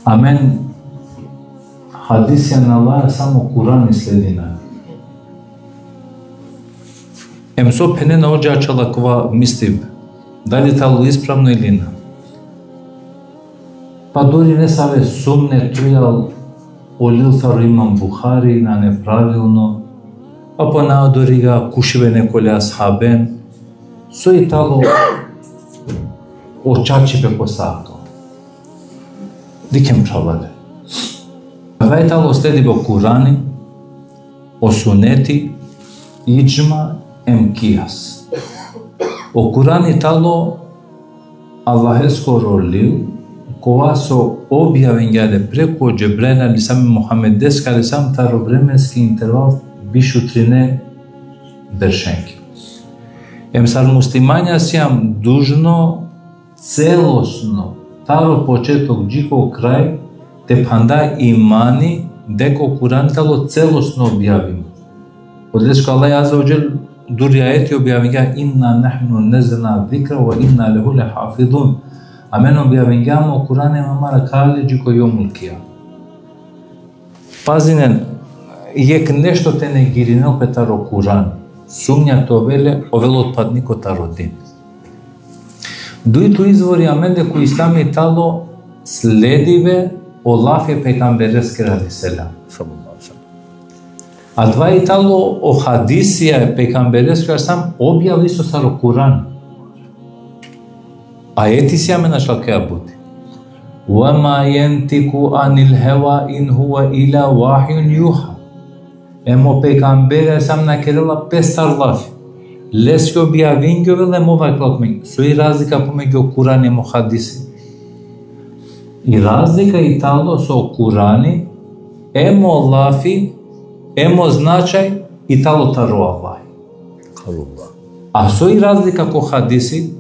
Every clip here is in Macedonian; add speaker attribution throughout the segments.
Speaker 1: Амен хадисија на Аллах само Куран и следина. Емсо пене на оджачала кова мислив, дали тало исправно или не. Па дори не саве сумне трујал олил саро имам Бухари на неправилно, а по наодори га кушиве неколе асхабен, со и тало очачипе посако. Дикем правале. Вај тало следи во Курани, о сунети, иджма, емкијас. О Курани тало Аллах скоролил, кога со објавењале преку Џебраил алейхиссалам и Мухамед деска алейхиссалам таро временски интервал бишутрине бершенки. Емсар муслимања сијам дужно целосно таро почеток джико крај те панда имани деко Куран тало целосно објавим. Одлеско Аллах аза оджел дури ајети објавиња инна нахну незелна зикра ва инна леху лехафидун. Амен објавињамо Куране мамара кале джико јомул кија. Пазинен, јек нешто те негиринел петаро Куран. Сумњато овеле отпаднико таро дин. Дуито извори амен деко ислами тало следиве Олафе пекамбереске алейхиселам. А два и тало о хадисија пекамбереске алейхиселам објави со саро Куран. Ајети си аме на шалкеа бути. وَمَا يَنْتِكُ عَنِ الْهَوَى إِنْ هُوَ إِلَّا وَحْيٌ يُوحَى. Емо пекамбере сам на керела пестар лафи. Леско објавиња веле мова клокмен. Со и разлика помеѓу Куран и хадиси. И разлика и тало со Курани, емо лафи, емо значај и тало таро Аллах. А со и разлика ко хадиси,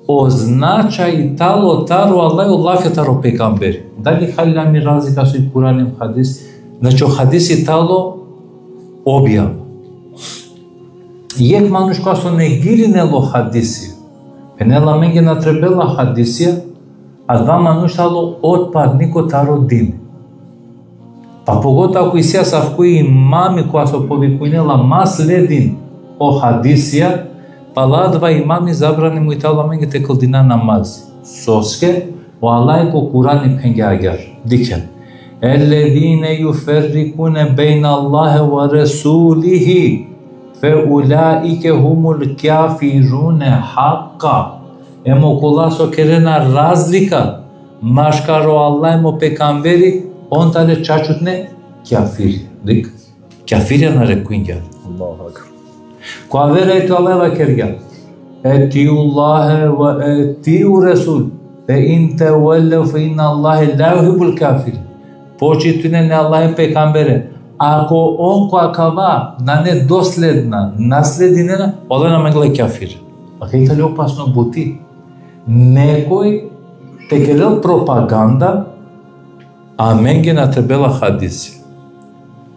Speaker 1: о значај и тало таро Аллах Аллах таро пекамбери. Дали халила ми разлика со и Куран и хадис? Значи о хадиси тало објава. Јек мануш која со негиринело хадисија, пенела менге натребела хадисија, а два мануш тало отпаднико таро дин. Па погото ако и сија савкои имами која со повикујнела маследин о хадисија, пала два имами забрани му и тало менге те калдина намази. Соске, о Аллах ко Курани пенге агар. Дикен. Еллезине юферрикуне бейна Аллахе ва расулихи феулаике хумул кафируне хаққа. Емо кола со керена разлика машкаро Аллах емо пекамбери, он таре чачутне кафири. Дик, кафирија нарекујнѓа. Која верајте Аллах ва кергја. Етиу Аллахе ва етиу Расул. Фе ин таваллау фе инна Аллахе ла юхиббул кафирин. Почитуне на Аллах пекамбере. Ако он која кава на недоследна, наслединена, ода на менгле кафир. А кај тали опасно бути? Некој те керел пропаганда, а менге на требела хадиси.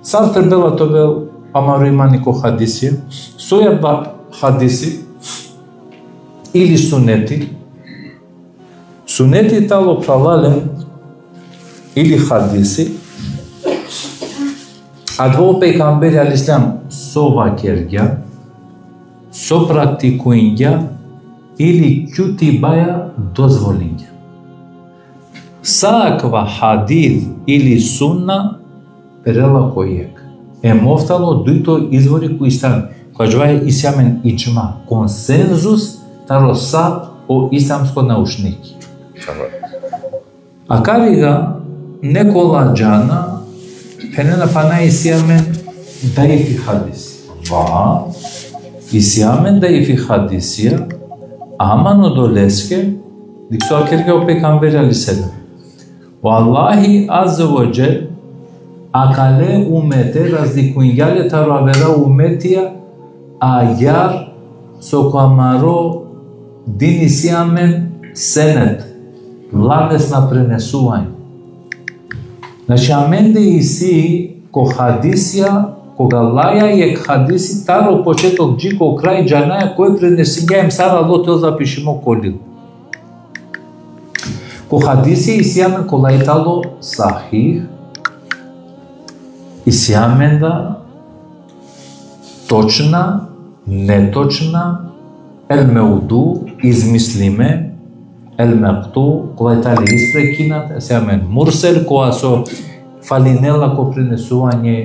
Speaker 1: Сар требела тобе амаро имани ко хадиси, соја хадиси или сунети. Сунети тало правале или хадиси, а дво пекамбери алейхиссалам со вакерѓа, со практикујнѓа или кјутибаја дозволиња. Саква хадис или сунна перела којек. Емофтало дуито извори кои стан, која џвај исјамен иджма, консензус таро са о исламско научники. А кавига некола джана пенена пана исјамен даифи хадис. Ва исјамен даифи хадисија, амано долеске диксоа керге о пекамбери алейхиссалам. Валлахи азза ва џел акале умете разликујнѓале таро авера уметија ајар со камаро дин исјамен сенет владесна пренесување. Значи, аменде и си ко хадисија, кога лаја јек хадиси, таро почеток джико крај джанаја, кој пренесињаем сара лотел запишимо колил. Ко хадиси исјамен колајтало сахих, исјамен да точна, неточна, ел меуду, измислиме, ел мекту, колајтали испрекинат, исјамен мурсел, која со фалинела ко пренесување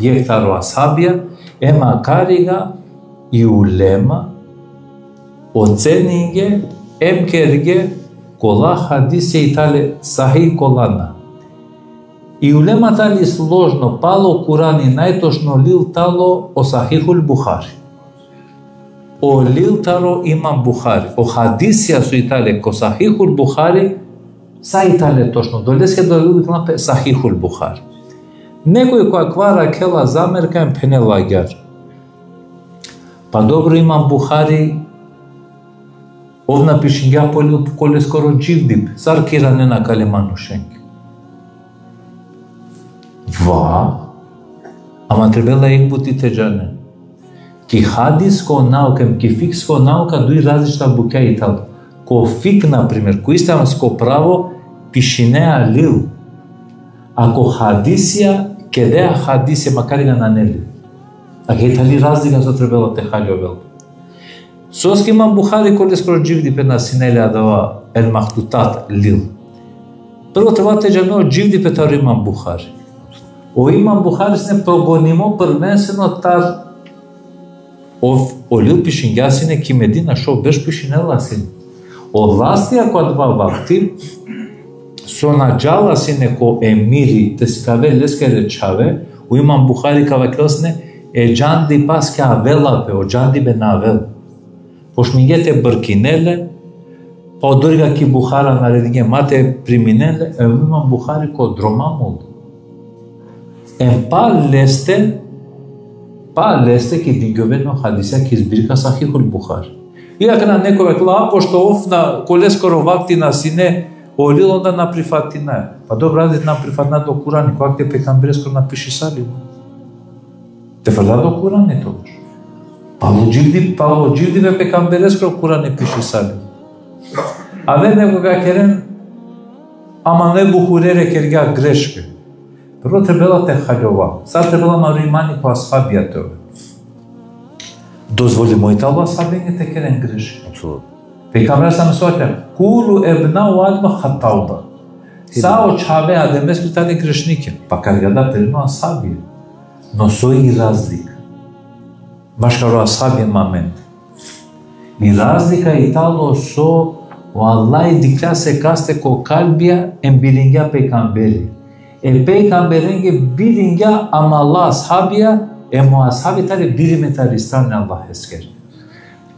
Speaker 1: јектаро асабија, ема карига и улема, оценинге, емкерге, кола хадисе и тале сахи колана. И улема тали сложно пало Курани најтошно лил тало о сахихул Бухари. О лил таро имам Бухари. О хадисија со и тале ко сахихул Бухари, са и тале точно. Долеске до лил напе сахихул Бухари. Некој која квара кела замерка им пенелагјар. Па добро имам Бухари, овна пишиња полил коле скоро дживдип, сар киране на калеманушенки. Ва, ама требела ек бутите джане. Ки хадиско наука, ки фикско наука, дуи различна букја и тал. Ко фик, например, ко исламско право, пишинеа лил. Ако хадисија, кедеа хадисија, макар и да нанели. А ке тали разлика со требела те халјовел. Соски имам Бухари коле скоро дживди пе на синели адава ел махтутат лил. Прво треба те джано дживди пе тар имам Бухари. О имам Бухари сне прогонимо првенствено тар о лил пишињасине ки Медина шо беш пишинела син. О властија која два вакти со наджала сине ко емири те скаве леске речаве о имам Бухари кава класне е джанди паске авела пе о джанди бе навел. Пошмингете бркинеле, па одорига ки Бухара наредиге мате приминеле, имам Бухари ко дромамол. Па лесте ки диговено хадисја ки избирка сахихул Бухари. Иака на некој векла, пошто офна коле скоро вакти на сине, олил онда на прифатина. Па добро радит на прифатна до Курани, која те пекамбереско напиши сали. Те фрла до Курани тогаш. Пало дживди бе пекамбереско Курани пиши сали. А ве некога керен, ама не бухурере кергја грешке. Прво требела те халјова, сад требела маруимани по асхабија тоа. Дозволи моите ало асхабијање те керен грешки.
Speaker 2: Апсолутно.
Speaker 1: Пекамбер сам соатја, кулу ебнау адма хатауда. Сао чаве адемес питали грешнике, па кергја да перено асхабија. Но со и разлика. Баш како асхабијен момент. И разлика и тало со Аллај дикја се касте ко калбија ембирингја пекамбери. Пейгамберинге бирингја амала асхабија емо асхаби тари бириме тари стране Аллах ескер.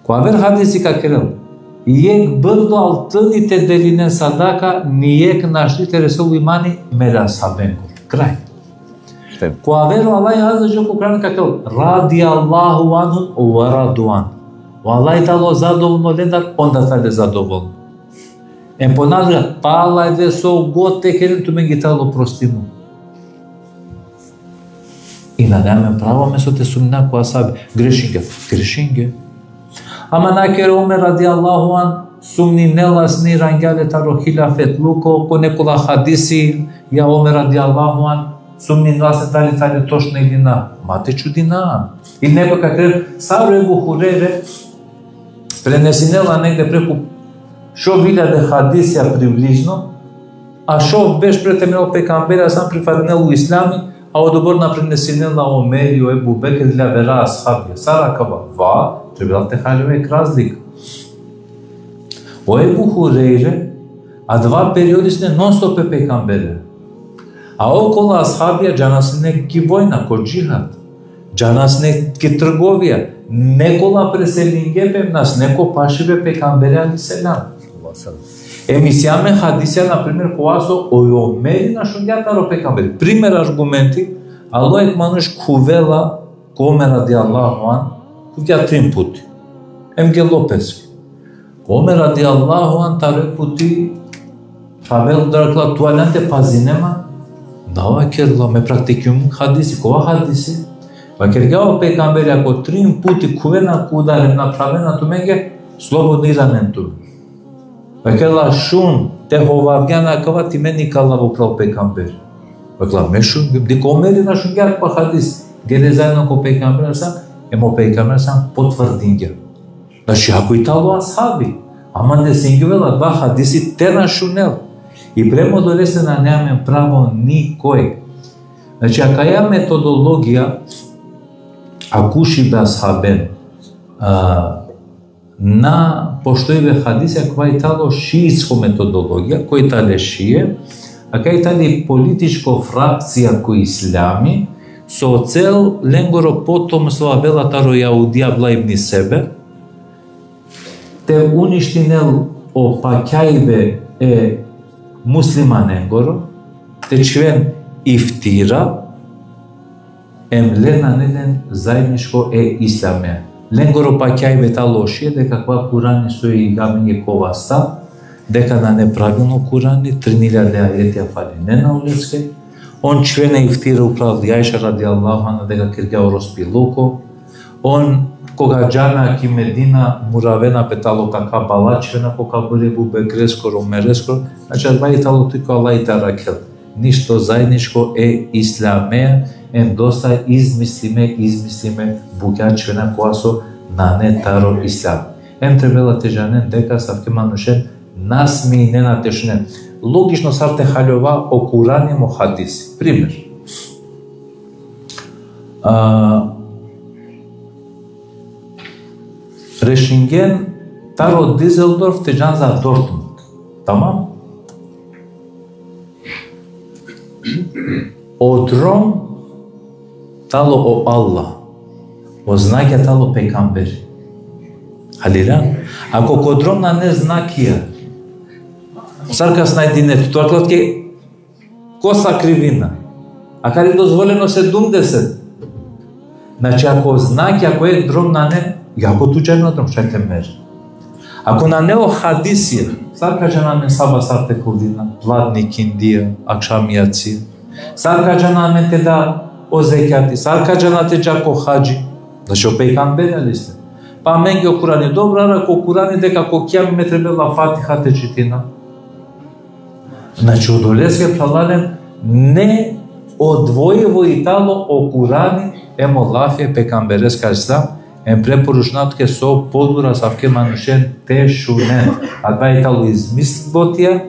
Speaker 1: Која вер хадиси какерел, иек бърдо алтъните делине садака, ниек нашлите ресул имани мера асхабенко. Крај. Која вер Аллах аза жоко кран какерел, ради Аллаху анхум ва радуан. Аллах тало задоволно лендар, онда таде задоволно. Понадга, палајде со год текерен туме ги тало простимо. И надаме право место те сумна која саби. Грешинге. Ама накер Омер ради Аллаху ан сумни неласни рангјале таро хилафет луко, ко некола хадиси, ја Омер ради Аллаху ан сумни неласни тали точно или на. Мате чудина. И некој какрев, саре Бухурере, пренесинела негде преку шо 1000 хадисија приближно, а шо беш претемнел пекамбера сам прифатнел у ислами, а одоборна пренесинела Омерио, Ебу Бекер для вера асхабија. Сара кава, ва, требала те халјовек разлика. О Ебу Хурейре, а два периоди сне нон-стоп е пекамбере. А около асхабија джанасне ки војна, ко джихад, джанасне ки трговија, некола преселингепем нас, неко пашиве пекамбере али селам. Емисијаме хадисија, например, која со ојомери на шуѓатаро пекамбери. Пример аргументи, Аллах мануш кувела коме ради Аллаху ан, куѓа 3 пути. Емге Лопески. Коме ради Аллаху ан, таре пути, правел дракла туалянте пазинема, дава керла, ме практикум хадиси, кова хадиси? Па кергава пекамбери, ако 3 пути кувена кударем направена туменге, слободно иранен туме. Векела шун те ховавгена кава ти мени кала во крал пекамбер. Векела мешун дико омери на шунгар па хадис. Геде заедно ко пекамбер сам, емо пекамбер сам потврдинга. Значи ако и тало асхаби, ама не сингивела два хадиси те на шунел. И премо до лесена немаме право никој. Значи ака ја методологија, акуши бе асхабен, на поштоиве хадисија која и тало шиитско методологија, кој тале шие, а кај тали политичко фракција кој ислями, со цел ленгоро потомство абела таро јаудија блајбни себе, те уништинел опаќајбе е муслиман енгоро, те чвен ифтира, емлена неден заедничко е исляме. Ленгоро паќајбе та лошие, дека ква Курани со и гамење коваста, дека на неправилно Курани, 3000 ајетија фали не на улецке, он чвене ифтира управ Јаиша ради Аллахана дека киргео роспилуко, он кога джана ки Медина муравена петало така балачвена кока бъде бубе греско ромереско, значи адбај тало тука Аллах да ракел. Ништо заедничко е исламеја, доста измислиме буѓачвена која со на не таро ислам. Требела тежанен дека савке манушен насми и не натешнен. Логично сарте халјова о Курани мо хадиси. Пример. Решинген таро Дизелдорф теджан за Дортмунд. Тамам? Одром тало о Аллах. О знаке тало пекамбери. Халира? Ако кодром на не знакија, саркас најдинето, тоа клатке коса кривина. А каде дозволено 70. Значи ако знаки, ако е дром на не, јако туџено дром, шајте мери. Ако на нео хадисија, саркаджа на мен саба сарте кулдина, владни киндија, акшамијација, саркаджа на мен те да озекјати, саркаджа на те джако хаджи, значи о пейгамбер ли сте? Па мен ги о Курани, добра, ако Курани дека ко кјам ме требела фатиха те читина. Значи одолеске пралален не одвојево и тало о Курани, емо лафе пекамбереска ислам, препоручнатке со подура савке манушен те шунен. А два и тало измислботија,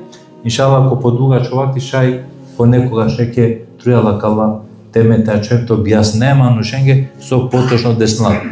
Speaker 1: иншалла ако подуга човак тишај, понекогаш неке трујала кала теме тачето објаснема манушенге со поточно деснат.